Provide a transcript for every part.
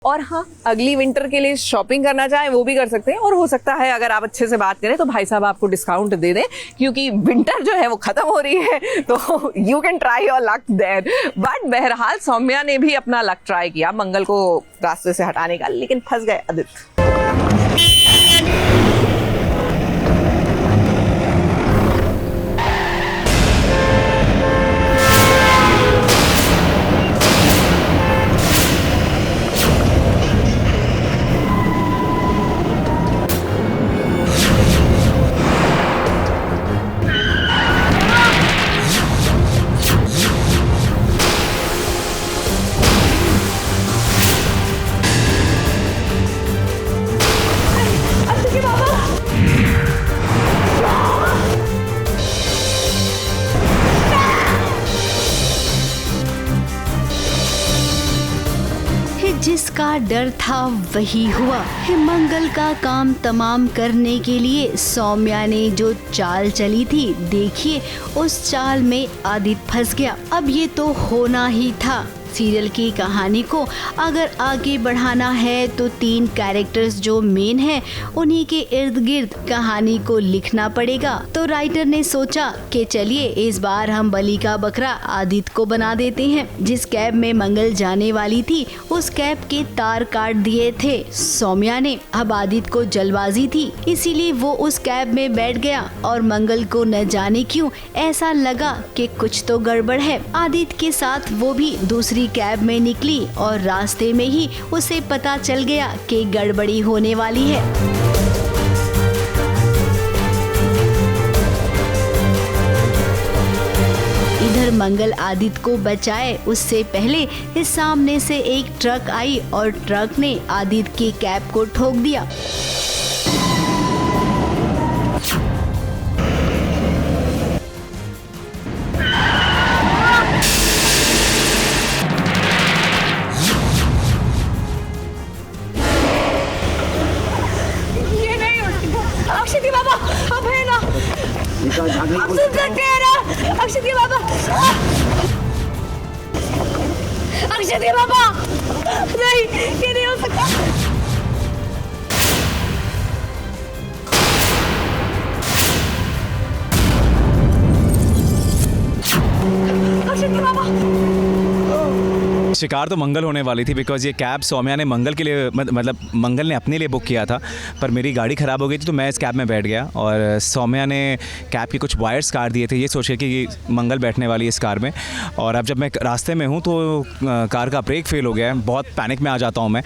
और हाँ, अगली विंटर के लिए शॉपिंग करना चाहे वो भी कर सकते हैं। और हो सकता है अगर आप अच्छे से बात करें तो भाई साहब आपको डिस्काउंट दे दें, क्योंकि विंटर जो है वो खत्म हो रही है, तो you can try your luck there. But बहरहाल सौम्या ने भी अपना लक ट्राई किया मंगल को रास्ते से हटाने का, लेकिन फंस गए आदित्य। जिसका डर था वही हुआ। मंगल का काम तमाम करने के लिए सौम्या ने जो चाल चली थी, देखिए उस चाल में आदित्य फंस गया। अब ये तो होना ही था। सीरियल की कहानी को अगर आगे बढ़ाना है तो 3 कैरेक्टर्स जो मेन हैं उन्हीं के इर्द गिर्द कहानी को लिखना पड़ेगा। तो राइटर ने सोचा कि चलिए इस बार हम बलि का बकरा आदित्य को बना देते हैं। जिस कैब में मंगल जाने वाली थी उस कैब के तार काट दिए थे सौम्या ने। अब आदित्य को जल्दबाजी थी, इसीलिए वो उस कैब में बैठ गया और मंगल को न जाने क्यों ऐसा लगा कि कुछ तो गड़बड़ है। आदित्य के साथ वो भी दूसरी कैब में निकली और रास्ते में ही उसे पता चल गया कि गड़बड़ी होने वाली है। इधर मंगल आदित्य को बचाए उससे पहले इस सामने से एक ट्रक आई और ट्रक ने आदित्य की कैब को ठोक दिया। अक्षती बाबा, अब है ना, अब सुन सकते हैं ना, अक्षती बाबा, अक्षती बाबा, नहीं, ये नहीं हो सकता। अक्षती बाबा, शिकार तो मंगल होने वाली थी, बिकॉज ये कैब सौम्या ने मंगल के लिए मतलब मंगल ने अपने लिए बुक किया था, पर मेरी गाड़ी ख़राब हो गई थी तो मैं इस कैब में बैठ गया और सौम्या ने कैब के कुछ वायर्स काट दिए थे ये सोच के कि मंगल बैठने वाली है इस कार में। और अब जब मैं रास्ते में हूँ तो कार का ब्रेक फेल हो गया है, बहुत पैनिक में आ जाता हूँ मैं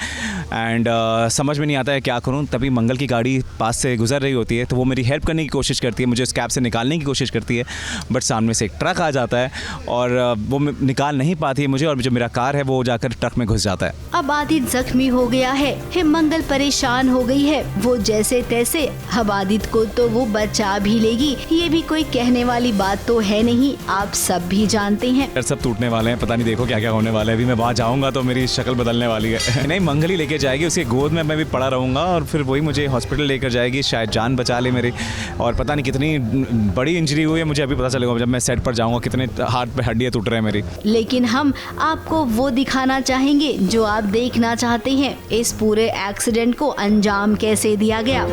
एंड समझ में नहीं आता है क्या करूँ। तभी मंगल की गाड़ी पास से गुजर रही होती है तो वो मेरी हेल्प करने की कोशिश करती है, मुझे उस कैब से निकालने की कोशिश करती है, बट सामने से एक ट्रक आ जाता है और वो निकाल नहीं पाती है मुझे और जो मेरा कार है वो जाकर ट्रक में घुस जाता है। अब आदित्य जख्मी हो गया है, मंगल परेशान हो गई है, वो जैसे तैसे। अब आदित्य को तो वो बचा भी लेगी, ये भी कोई कहने वाली बात तो है नहीं, आप सब भी जानते हैं। सब टूटने वाले हैं, पता नहीं देखो क्या क्या होने वाला है। अभी मैं वहाँ जाऊंगा तो मेरी शक्ल बदलने वाली है। नहीं, मंगल ही लेके जाएगी, उसके गोद में मैं भी पड़ा रहूंगा और फिर वही मुझे हॉस्पिटल लेकर जाएगी, शायद जान बचा ले मेरी। और पता नहीं कितनी बड़ी इंजरी हुई है, मुझे अभी पता चलेगा जब मैं सेट पर जाऊंगा कितने हाथ पे हड्डियाँ टूट रहे हैं मेरी। लेकिन हम आपको वो दिखाना चाहेंगे जो आप देखना चाहते हैं, इस पूरे एक्सीडेंट को अंजाम कैसे दिया गया।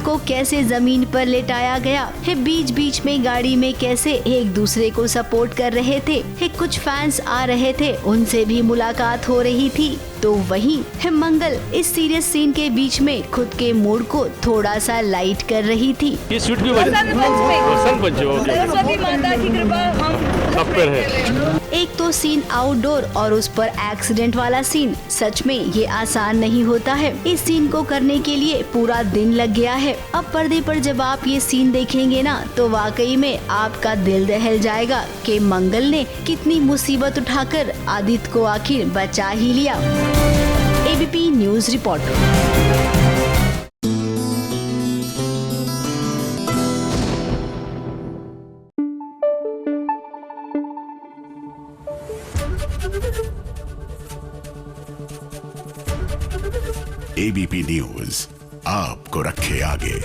को कैसे जमीन पर लेटाया गया है, बीच बीच में गाड़ी में कैसे एक दूसरे को सपोर्ट कर रहे थे, कुछ फैंस आ रहे थे, उनसे भी मुलाकात हो रही थी। तो वहीं मंगल इस सीरियस सीन के बीच में खुद के मूड को थोड़ा सा लाइट कर रही थी। ये शूट की वजह सरस्वती माता की कृपा हम पर है। एक तो सीन आउटडोर और उस पर एक्सीडेंट वाला सीन, सच में ये आसान नहीं होता है। इस सीन को करने के लिए पूरा दिन लग गया है। अब पर्दे पर जब आप ये सीन देखेंगे ना तो वाकई में आपका दिल दहल जाएगा कि मंगल ने कितनी मुसीबत उठाकर आदित्य को आखिर बचा ही लिया। ABP news report. ABP news आपको रखे आगे।